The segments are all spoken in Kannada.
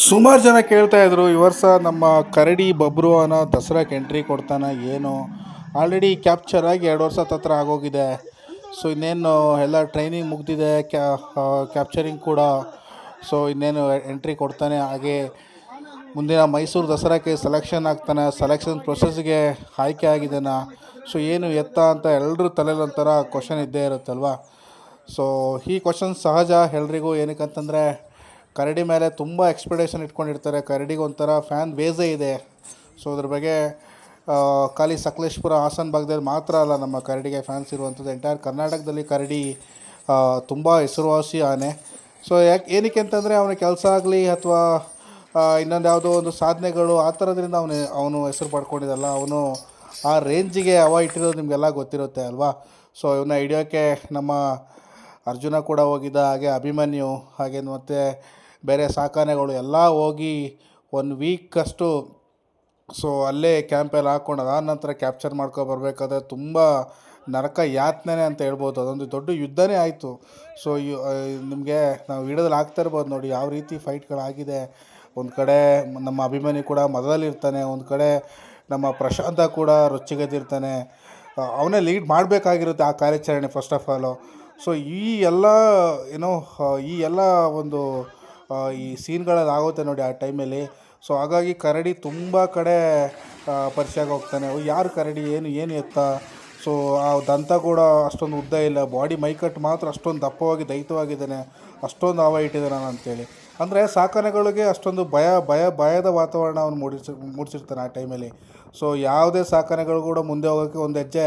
ಸುಮಾರು ಜನ ಕೇಳ್ತಾ ಇದ್ರು ಈ ವರ್ಷ ನಮ್ಮ ಕರಡಿ ಬಬ್ರು ಅನ್ನೋ ದಸರಾಕ್ಕೆ ಎಂಟ್ರಿ ಕೊಡ್ತಾನೆ ಏನು. ಆಲ್ರೆಡಿ ಕ್ಯಾಪ್ಚರ್ ಆಗಿ 2 ವರ್ಷ ಹತ್ರ ಆಗೋಗಿದೆ. ಸೊ ಇನ್ನೇನು ಎಲ್ಲ ಟ್ರೈನಿಂಗ್ ಮುಗ್ದಿದೆ, ಕ್ಯಾಪ್ಚರಿಂಗ್ ಕೂಡ. ಸೊ ಇನ್ನೇನು ಎಂಟ್ರಿ ಕೊಡ್ತಾನೆ. ಹಾಗೆ ಮುಂದಿನ ಮೈಸೂರು ದಸರಾಕ್ಕೆ ಸೆಲೆಕ್ಷನ್ ಆಗ್ತಾನೆ. ಸೆಲೆಕ್ಷನ್ ಪ್ರೊಸೆಸ್ಗೆ ಆಯ್ಕೆ ಆಗಿದ್ದಾನ. ಸೊ ಏನು ಎತ್ತ ಅಂತ ಎಲ್ಲರೂ ತಲೆಯಲ್ಲಿ ಒಂಥರ ಕ್ವಶನ್ ಇದ್ದೇ ಇರುತ್ತಲ್ವ. ಸೊ ಈ ಕ್ವಶನ್ ಸಹಜ ಎಲ್ರಿಗೂ. ಏನಕ್ಕಂತಂದರೆ ಕರಡಿ ಮೇಲೆ ತುಂಬ ಎಕ್ಸ್ಪೆಕ್ಟೇಷನ್ ಇಟ್ಕೊಂಡಿರ್ತಾರೆ. ಕರಡಿಗೆ ಒಂಥರ ಫ್ಯಾನ್ ಬೇಸೇ ಇದೆ. ಸೊ ಅದ್ರ ಬಗ್ಗೆ ಖಾಲಿ ಸಕಲೇಶ್ಪುರ ಹಾಸನ ಭಾಗದಲ್ಲಿ ಮಾತ್ರ ಅಲ್ಲ ನಮ್ಮ ಕರಡಿಗೆ ಫ್ಯಾನ್ಸ್ ಇರುವಂಥದ್ದು. ಎಂಟೈರ್ ಕರ್ನಾಟಕದಲ್ಲಿ ಕರಡಿ ತುಂಬ ಹೆಸರುವಾಸಿ ಆನೆ. ಸೊ ಏನಕ್ಕೆ ಅಂತಂದರೆ ಅವನ ಕೆಲಸ ಆಗಲಿ ಅಥವಾ ಇನ್ನೊಂದು ಯಾವುದೋ ಒಂದು ಸಾಧನೆಗಳು ಆ ಥರದ್ರಿಂದ ಅವನು ಹೆಸರು ಪಡ್ಕೊಂಡಿದ್ದಲ್ಲ. ಅವನು ಆ ರೇಂಜಿಗೆ ಇಟ್ಟಿರೋದು ನಿಮಗೆಲ್ಲ ಗೊತ್ತಿರುತ್ತೆ ಅಲ್ವಾ. ಸೊ ಇವನ್ನ ಹಿಡಿಯೋಕ್ಕೆ ನಮ್ಮ ಅರ್ಜುನ ಕೂಡ ಹೋಗಿದ್ದ, ಹಾಗೆ ಅಭಿಮನ್ಯು, ಹಾಗೆ ಮತ್ತು ಬೇರೆ ಸಾಕಾನೆಗಳು ಎಲ್ಲ ಹೋಗಿ 1 ವೀಕಷ್ಟು ಸೊ ಅಲ್ಲೇ ಕ್ಯಾಂಪಲ್ಲಿ ಹಾಕ್ಕೊಂಡು ಅದಾದ ನಂತರ ಕ್ಯಾಪ್ಚರ್ ಬರಬೇಕಾದ್ರೆ ತುಂಬ ನರಕ ಯಾತನೆ ಅಂತ ಹೇಳ್ಬೋದು. ಅದೊಂದು ದೊಡ್ಡ ಯುದ್ಧನೇ ಆಯಿತು. ಸೊ ನಿಮಗೆ ನಾವು ವಿಡಿಯೋದಲ್ಲಿ ಆಗ್ತಾ ಇರ್ಬೋದು ನೋಡಿ ಯಾವ ರೀತಿ ಫೈಟ್ಗಳಾಗಿದೆ. ಒಂದು ಕಡೆ ನಮ್ಮ ಅಭಿಮನ್ಯು ಕೂಡ ಮೊದಲಲ್ಲಿರ್ತಾನೆ, ಒಂದು ಕಡೆ ನಮ್ಮ ಪ್ರಶಾಂತ ಕೂಡ ರೊಚ್ಚಿಗೆದ್ದಿರ್ತಾನೆ. ಅವನೇ ಲೀಡ್ ಮಾಡಬೇಕಾಗಿರುತ್ತೆ ಆ ಕಾರ್ಯಾಚರಣೆ ಫಸ್ಟ್ ಆಫ್ ಆಲು. ಸೊ ಈ ಎಲ್ಲ ಈ ಎಲ್ಲ ಒಂದು ಈ ಸೀನ್ಗಳಲ್ಲಿ ಆಗುತ್ತೆ ನೋಡಿ ಆ ಟೈಮಲ್ಲಿ. ಸೊ ಹಾಗಾಗಿ ಕರಡಿ ತುಂಬ ಕಡೆ ಪರಿಚಯ ಹೋಗ್ತಾನೆ. ಯಾರು ಕರಡಿ, ಏನು ಎತ್ತ. ಸೊ ಆ ದಂತ ಕೂಡ ಅಷ್ಟೊಂದು ಉದ್ದ ಇಲ್ಲ, ಬಾಡಿ ಮೈಕಟ್ಟು ಮಾತ್ರ ಅಷ್ಟೊಂದು ದಪ್ಪವಾಗಿ ದೈತವಾಗಿದ್ದಾನೆ, ಅಷ್ಟೊಂದು ಇಟ್ಟಿದ್ದಾನೆ ಅಂತೇಳಿ. ಅಂದರೆ ಸಾಕಾನೆಗಳಿಗೆ ಅಷ್ಟೊಂದು ಭಯದ ವಾತಾವರಣ ಅವನು ಮೂಡಿಸಿರ್ತಾನೆ ಆ ಟೈಮಲ್ಲಿ. ಸೊ ಯಾವುದೇ ಸಾಕಾನೆಗಳು ಕೂಡ ಮುಂದೆ ಹೋಗೋಕ್ಕೆ ಒಂದು ಹೆಜ್ಜೆ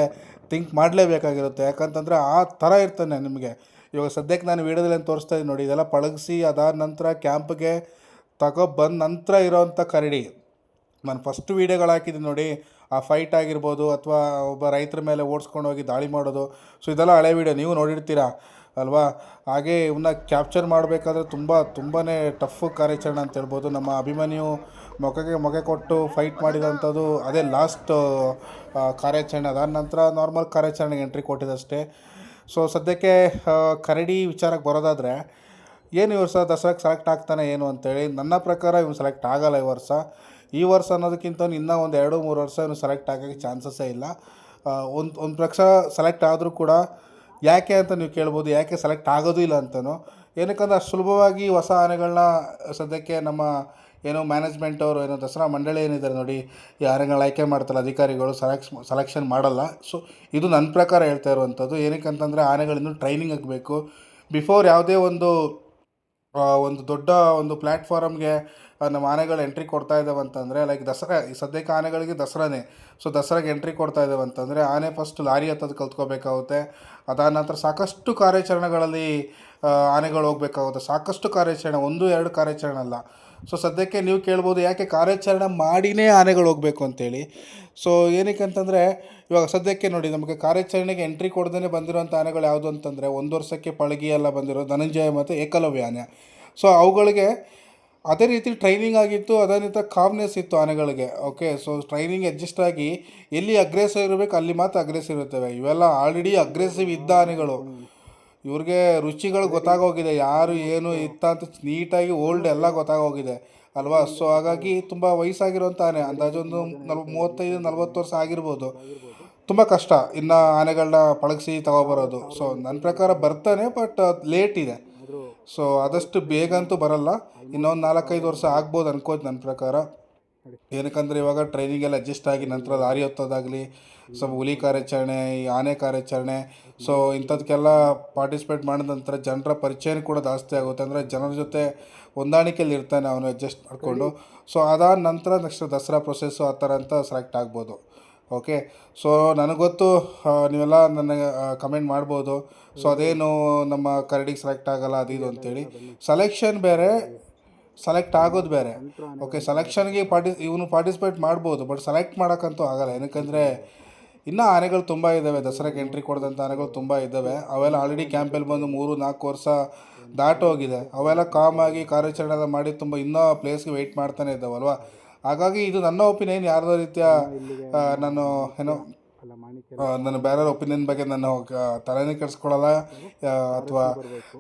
ಥಿಂಕ್ ಮಾಡಲೇಬೇಕಾಗಿರುತ್ತೆ. ಯಾಕಂತಂದರೆ ಆ ಥರ ಇರ್ತಾನೆ ನಿಮಗೆ. ಇವಾಗ ಸದ್ಯಕ್ಕೆ ನಾನು ವೀಡಿಯೋದಲ್ಲಿ ಏನು ತೋರಿಸ್ತಾ ಇದ್ದೀನಿ ನೋಡಿ, ಇದೆಲ್ಲ ಪಳಗಿಸಿ ಅದಾದ ನಂತರ ಕ್ಯಾಂಪ್ಗೆ ಬಂದ ನಂತರ ಇರೋವಂಥ ಕರಡಿ. ನಾನು ಫಸ್ಟ್ ವೀಡಿಯೋಗಳು ಹಾಕಿದ್ದೀನಿ ನೋಡಿ, ಆ ಫೈಟ್ ಆಗಿರ್ಬೋದು ಅಥವಾ ಒಬ್ಬ ರೈತರ ಮೇಲೆ ಓಡಿಸ್ಕೊಂಡು ಹೋಗಿ ದಾಳಿ ಮಾಡೋದು. ಸೊ ಇದೆಲ್ಲ ಹಳೆ ವೀಡಿಯೋ, ನೀವು ನೋಡಿರ್ತೀರ ಅಲ್ವಾ. ಹಾಗೆ ಇವನ್ನ ಕ್ಯಾಪ್ಚರ್ ಮಾಡಬೇಕಾದ್ರೆ ತುಂಬಾ ಟಫ್ ಕಾರ್ಯಾಚರಣೆ ಅಂತ ಹೇಳ್ಬೋದು. ನಮ್ಮ ಅಭಿಮನ್ಯು ಮೊಗೆ ಕೊಟ್ಟು ಫೈಟ್ ಮಾಡಿದಂಥದ್ದು ಅದೇ ಲಾಸ್ಟ್ ಕಾರ್ಯಾಚರಣೆ. ಅದಾದ ನಂತರ ನಾರ್ಮಲ್ ಕಾರ್ಯಾಚರಣೆಗೆ ಎಂಟ್ರಿ ಕೊಟ್ಟಿದ್ದಷ್ಟೇ. ಸೊ ಸದ್ಯಕ್ಕೆ ಕರಡಿ ವಿಚಾರಕ್ಕೆ ಬರೋದಾದರೆ ಏನು ಈ ವರ್ಷ ದಸರಾಕ್ಕೆ ಸೆಲೆಕ್ಟ್ ಆಗ್ತಾನೆ ಏನು ಅಂತೇಳಿ ನನ್ನ ಪ್ರಕಾರ ಇವನು ಸೆಲೆಕ್ಟ್ ಆಗೋಲ್ಲ ಈ ವರ್ಷ ಅನ್ನೋದಕ್ಕಿಂತ ಇನ್ನೂ ಒಂದು 2-3 ವರ್ಷ ಇವನು ಸೆಲೆಕ್ಟ್ ಆಗೋಕ್ಕೆ ಚಾನ್ಸಸ್ಸೇ ಇಲ್ಲ. ಒಂದು ಪಕ್ಷ ಸೆಲೆಕ್ಟ್ ಆದರೂ ಕೂಡ ಯಾಕೆ ಅಂತ ನೀವು ಕೇಳ್ಬೋದು, ಯಾಕೆ ಸೆಲೆಕ್ಟ್ ಆಗೋದು ಇಲ್ಲ ಅಂತಲೂ. ಏನಕ್ಕಂದ್ರೆ ಅಷ್ಟು ಸುಲಭವಾಗಿ ಹೊಸ ಆನೆಗಳನ್ನ ಸದ್ಯಕ್ಕೆ ನಮ್ಮ ಮ್ಯಾನೇಜ್ಮೆಂಟ್ ಅವರು ದಸರಾ ಮಂಡಳಿ ಏನಿದ್ದಾರೆ ನೋಡಿ, ಈ ಆನೆಗಳನ್ನ ಆಯ್ಕೆ ಮಾಡ್ತಾರೆ ಅಧಿಕಾರಿಗಳು, ಸೆಲೆಕ್ಷನ್ ಮಾಡಲ್ಲ. ಸೊ ಇದು ನನ್ನ ಪ್ರಕಾರ ಹೇಳ್ತಾ ಇರುವಂಥದ್ದು. ಏನಕ್ಕಂತಂದರೆ ಆನೆಗಳಿನ್ನೂ ಟ್ರೈನಿಂಗ್ ಆಗಬೇಕು. ಬಿಫೋರ್ ಯಾವುದೇ ಒಂದು ದೊಡ್ಡ ಒಂದು ಪ್ಲ್ಯಾಟ್ಫಾರಮ್ಗೆ ನಮ್ಮ ಆನೆಗಳು ಎಂಟ್ರಿ ಕೊಡ್ತಾ ಇದ್ದಾವೆ ಅಂತಂದರೆ, ಲೈಕ್ ದಸರಾ, ಈ ಸದ್ಯಕ್ಕೆ ಆನೆಗಳಿಗೆ ದಸರಾನೇ. ಸೊ ದಸರಾಗೆ ಎಂಟ್ರಿ ಕೊಡ್ತಾ ಇದ್ದಾವೆ ಅಂತಂದರೆ ಆನೆ ಫಸ್ಟ್ ಲಾರಿ ಹತ್ತೋದು ಕಲ್ತ್ಕೋಬೇಕಾಗುತ್ತೆ. ಅದಾದ ನಂತರ ಸಾಕಷ್ಟು ಕಾರ್ಯಾಚರಣೆಗಳಲ್ಲಿ ಆನೆಗಳು ಹೋಗಬೇಕಾಗುತ್ತೆ. ಸಾಕಷ್ಟು ಕಾರ್ಯಾಚರಣೆ, 1-2 ಕಾರ್ಯಾಚರಣೆ ಅಲ್ಲ. ಸೊ ಸದ್ಯಕ್ಕೆ ನೀವು ಕೇಳ್ಬೋದು ಯಾಕೆ ಕಾರ್ಯಾಚರಣೆ ಮಾಡಿನೇ ಆನೆಗಳು ಹೋಗಬೇಕು ಅಂತೇಳಿ. ಸೊ ಏನಕ್ಕೆ ಅಂತಂದರೆ ಇವಾಗ ಸದ್ಯಕ್ಕೆ ನೋಡಿ, ನಮಗೆ ಕಾರ್ಯಾಚರಣೆಗೆ ಎಂಟ್ರಿ ಕೊಡ್ದೇ ಬಂದಿರೋಂಥ ಆನೆಗಳು ಯಾವುದು ಅಂತಂದರೆ 1 ವರ್ಷಕ್ಕೆ ಪಳಗಿ ಎಲ್ಲ ಬಂದಿರೋ ಧನಂಜಯ ಮತ್ತು ಏಕಲವ್ಯ ಆನೆ. ಸೊ ಅವುಗಳಿಗೆ ಅದೇ ರೀತಿ ಟ್ರೈನಿಂಗ್ ಆಗಿತ್ತು, ಅದೇ ರೀತಿ ಕಾಮ್ನೆಸ್ ಇತ್ತು ಆನೆಗಳಿಗೆ. ಓಕೆ, ಸೊ ಟ್ರೈನಿಂಗ್ ಅಡ್ಜಸ್ಟ್ ಆಗಿ ಎಲ್ಲಿ ಅಗ್ರೆಸಿವ್ ಇರಬೇಕು ಅಲ್ಲಿ ಮಾತ್ರ ಅಗ್ರೆಸಿವ್ ಇರ್ತವೆ. ಇವೆಲ್ಲ ಆಲ್ರೆಡಿ ಅಗ್ರೆಸಿವ್ ಇದ್ದ ಆನೆಗಳು. ಇವ್ರಿಗೆ ರುಚಿಗಳು ಗೊತ್ತಾಗೋಗಿದೆ, ಯಾರು ಏನು ಇತ್ತ ಅಂತ ನೀಟಾಗಿ ಓಲ್ಡ್ ಎಲ್ಲ ಗೊತ್ತಾಗೋಗಿದೆ ಅಲ್ವಾ. ಸೊ ಹಾಗಾಗಿ ತುಂಬ ವಯಸ್ಸಾಗಿರೋಂಥ ಆನೆ, ಅಂದಾಜೊಂದು 35-40 ವರ್ಷ ಆಗಿರ್ಬೋದು. ತುಂಬ ಕಷ್ಟ ಇನ್ನು ಆನೆಗಳನ್ನ ಪಳಗಿಸಿ ತಗೊಬರೋದು. ಸೊ ನನ್ನ ಪ್ರಕಾರ ಬರ್ತಾನೆ, ಬಟ್ ಲೇಟ್ ಇದೆ. ಸೊ ಆದಷ್ಟು ಬೇಗಂತೂ ಬರಲ್ಲ, ಇನ್ನೊಂದು 4-5 ವರ್ಷ ಆಗ್ಬೋದು ಅನ್ಕೋದು ನನ್ನ ಪ್ರಕಾರ. ಏನಕ್ಕಂದರೆ ಇವಾಗ ಟ್ರೈನಿಂಗ್ ಎಲ್ಲ ಅಡ್ಜಸ್ಟ್ ಆಗಿ ನಂತರ ದಾರಿ ಹೊತ್ತೋದಾಗಲಿ, ಸ್ವಲ್ಪ ಹುಲಿ ಕಾರ್ಯಾಚರಣೆ, ಈ ಆನೆ ಕಾರ್ಯಾಚರಣೆ, ಸೊ ಇಂಥದಕ್ಕೆಲ್ಲ ಪಾರ್ಟಿಸಿಪೇಟ್ ಮಾಡಿದ ನಂತರ ಜನರ ಪರಿಚಯ ಕೂಡ ಜಾಸ್ತಿ ಆಗುತ್ತೆ. ಅಂದರೆ ಜನರ ಜೊತೆ ಹೊಂದಾಣಿಕೆಯಲ್ಲಿ ಇರ್ತಾನೆ ಅವನು, ಅಡ್ಜಸ್ಟ್ ಮಾಡಿಕೊಂಡು. ಸೊ ಅದಾದ ನಂತರ ನೆಕ್ಸ್ಟ್ ದಸರಾ ಪ್ರೊಸೆಸ್ಸು ಆ ಥರ ಅಂತ ಸೆಲೆಕ್ಟ್ ಆಗ್ಬೋದು. ಓಕೆ, ಸೊ ನನಗೊತ್ತು ನೀವೆಲ್ಲ ನನಗೆ ಕಮೆಂಟ್ ಮಾಡ್ಬೋದು, ಸೊ ಅದೇನು ನಮ್ಮ ಕರಡಿಗೆ ಸೆಲೆಕ್ಟ್ ಆಗೋಲ್ಲ ಅದು ಇದು ಅಂತೇಳಿ. ಸೆಲೆಕ್ಷನ್ ಬೇರೆ, ಸೆಲೆಕ್ಟ್ ಆಗೋದು ಬೇರೆ. ಓಕೆ, ಸೆಲೆಕ್ಷನ್ಗೆ ಇವನು ಪಾರ್ಟಿಸಿಪೇಟ್ ಮಾಡ್ಬೋದು, ಬಟ್ ಸೆಲೆಕ್ಟ್ ಮಾಡೋಕ್ಕಂತೂ ಆಗೋಲ್ಲ. ಏನಕ್ಕಂದರೆ ಇನ್ನೂ ಆನೆಗಳು ತುಂಬ ಇದ್ದಾವೆ, ದಸರಾಗೆ ಎಂಟ್ರಿ ಕೊಡ್ದಂಥ ಆನೆಗಳು ತುಂಬ ಇದ್ದಾವೆ. ಅವೆಲ್ಲ ಆಲ್ರೆಡಿ ಕ್ಯಾಂಪಲ್ಲಿ ಬಂದು 3-4 ವರ್ಷ ದಾಟೋಗಿದೆ. ಅವೆಲ್ಲ ಕಾಮಾಗಿ ಕಾರ್ಯಾಚರಣೆ ಎಲ್ಲ ಮಾಡಿ ತುಂಬ ಇನ್ನೂ ಪ್ಲೇಸ್ಗೆ ವೆಯ್ಟ್ ಮಾಡ್ತಾನೆ ಇದ್ದಾವಲ್ವ. ಹಾಗಾಗಿ ಇದು ನನ್ನ ಒಪಿನಿಯನ್. ಯಾರ್ದೋ ರೀತಿಯ ನಾನು ನನ್ನ ಬೇರೆ ಒಪಿನಿಯನ್ ಬಗ್ಗೆ ನಾನು ತಲೆನೇ ಕೆಡಿಸ್ಕೊಳ್ಳಲ್ಲ, ಅಥವಾ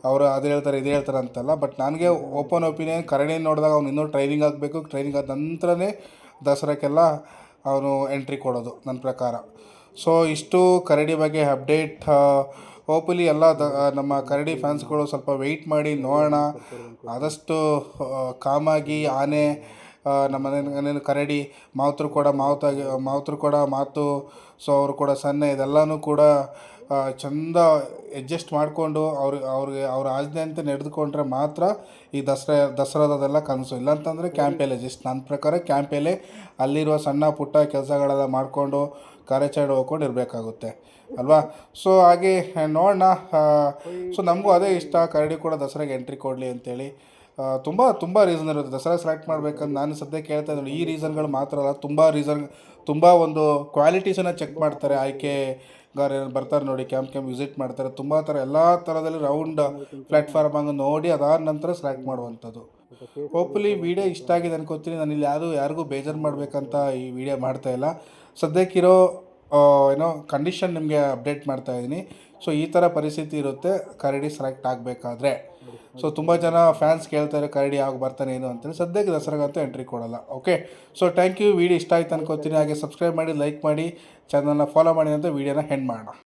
ಅವರು ಅದು ಹೇಳ್ತಾರೆ ಇದು ಹೇಳ್ತಾರೆ ಅಂತಲ್ಲ. ಬಟ್ ನನಗೆ ಓಪನ್ ಒಪಿನಿಯನ್, ಕರಡಿ ನೋಡಿದಾಗ ಅವ್ನು ಇನ್ನೂ ಟ್ರೈನಿಂಗ್ ಆಗಬೇಕು, ಟ್ರೈನಿಂಗ್ ಆದ ನಂತರನೇ ದಸರಾಕ್ಕೆಲ್ಲ ಅವನು ಎಂಟ್ರಿ ಕೊಡೋದು ನನ್ನ ಪ್ರಕಾರ. ಸೊ ಇಷ್ಟು ಕರಡಿ ಬಗ್ಗೆ ಅಪ್ಡೇಟ್. ಹೋಪ್ಫುಲಿ ಎಲ್ಲ ನಮ್ಮ ಕರಡಿ ಫ್ಯಾನ್ಸ್ಗಳು ಸ್ವಲ್ಪ ವೆಯ್ಟ್ ಮಾಡಿ ನೋಡೋಣ. ಆದಷ್ಟು ಕಾಮಾಗಿ ಆನೆ, ನಮ್ಮ ಮನೇನು ಕರಡಿ, ಮಾವುತರು ಕೂಡ ಮಾತು, ಸೊ ಅವರು ಕೂಡ ಸನ್ನೆ, ಇದೆಲ್ಲನೂ ಕೂಡ ಚೆಂದ ಅಡ್ಜಸ್ಟ್ ಮಾಡಿಕೊಂಡು ಅವ್ರ ಆಜ್ಞೆ ಅಂತ ನಡೆದುಕೊಂಡ್ರೆ ಮಾತ್ರ ಈ ದಸರಾದೆಲ್ಲ ಕನಸು. ಇಲ್ಲಾಂತಂದರೆ ಕ್ಯಾಂಪೇಲೆ, ಜಸ್ಟ್ ನನ್ನ ಪ್ರಕಾರ ಕ್ಯಾಂಪೇಲೆ ಅಲ್ಲಿರುವ ಸಣ್ಣ ಪುಟ್ಟ ಕೆಲಸಗಳೆಲ್ಲ ಮಾಡಿಕೊಂಡು ಕಾರ್ಯಾಚರಣೆ ಹೋಗ್ಕೊಂಡು ಇರಬೇಕಾಗುತ್ತೆ ಅಲ್ವಾ. ಸೊ ಹಾಗೆ ನೋಡೋಣ. ಸೊ ನಮಗೂ ಅದೇ ಇಷ್ಟ, ಕರಡಿ ಕೂಡ ದಸರಾಗೆ ಎಂಟ್ರಿ ಕೊಡಲಿ ಅಂತೇಳಿ. ತುಂಬ ರೀಸನ್ ಇರುತ್ತೆ ದಸರಾ ಸೆಲೆಕ್ಟ್ ಮಾಡ್ಬೇಕಂತ. ನಾನು ಸದ್ಯಕ್ಕೆ ಹೇಳ್ತಾ ಇದ್ದೀನಿ, ಈ ರೀಸನ್ಗಳು ಮಾತ್ರ ಅಲ್ಲ, ತುಂಬ ಒಂದು ಕ್ವಾಲಿಟೀಸನ್ನು ಚೆಕ್ ಮಾಡ್ತಾರೆ. ಆಯ್ಕೆಗಾರ ಬರ್ತಾರೆ ನೋಡಿ, ಕ್ಯಾಂಪ್ ವಿಸಿಟ್ ಮಾಡ್ತಾರೆ, ತುಂಬ ಥರ ಎಲ್ಲ ಥರದಲ್ಲಿ ರೌಂಡ್ ಪ್ಲ್ಯಾಟ್ಫಾರ್ಮ್ ಹಂಗೆ ನೋಡಿ ಅದಾದ ನಂತರ ಸೆಲೆಕ್ಟ್ ಮಾಡುವಂಥದ್ದು. ಹೋಪ್ಫುಲಿ ವಿಡಿಯೋ ಇಷ್ಟ ಆಗಿದೆ ಅನ್ಕೋತೀನಿ. ನಾನು ಇಲ್ಲಿ ಯಾರಿಗೂ ಬೇಜಾರು ಮಾಡಬೇಕಂತ ಈ ವಿಡಿಯೋ ಮಾಡ್ತಾಯಿಲ್ಲ. ಸದ್ಯಕ್ಕಿರೋ ಕಂಡೀಷನ್ ನಿಮಗೆ ಅಪ್ಡೇಟ್ ಮಾಡ್ತಾಯಿದ್ದೀನಿ. ಸೊ ಈ ಥರ ಪರಿಸ್ಥಿತಿ ಇರುತ್ತೆ ಕರಡಿ ಸೆಲೆಕ್ಟ್ ಆಗಬೇಕಾದ್ರೆ. ಸೊ ತುಂಬ ಜನ ಫ್ಯಾನ್ಸ್ ಕೇಳ್ತಾರೆ ಕರಡಿ ಬರ್ತಾನೆ ಏನು ಅಂತೇಳಿ. ಸದ್ಯಕ್ಕೆ ದಸರಾಗಂತೂ ಎಂಟ್ರಿ ಕೊಡೋಲ್ಲ. Okay, so thank you. Video ಇಷ್ಟ ಆಯ್ತು ಅನ್ಕೋತೀನಿ. ಹಾಗೆ ಸಬ್ಸ್ಕ್ರೈಬ್ ಮಾಡಿ, ಲೈಕ್ ಮಾಡಿ, ಚಾನಲ್ನ ಫಾಲೋ ಮಾಡಿ ಅಂತ ವಿಡಿಯೋನ ಎಂಡ್ ಮಾಡೋಣ.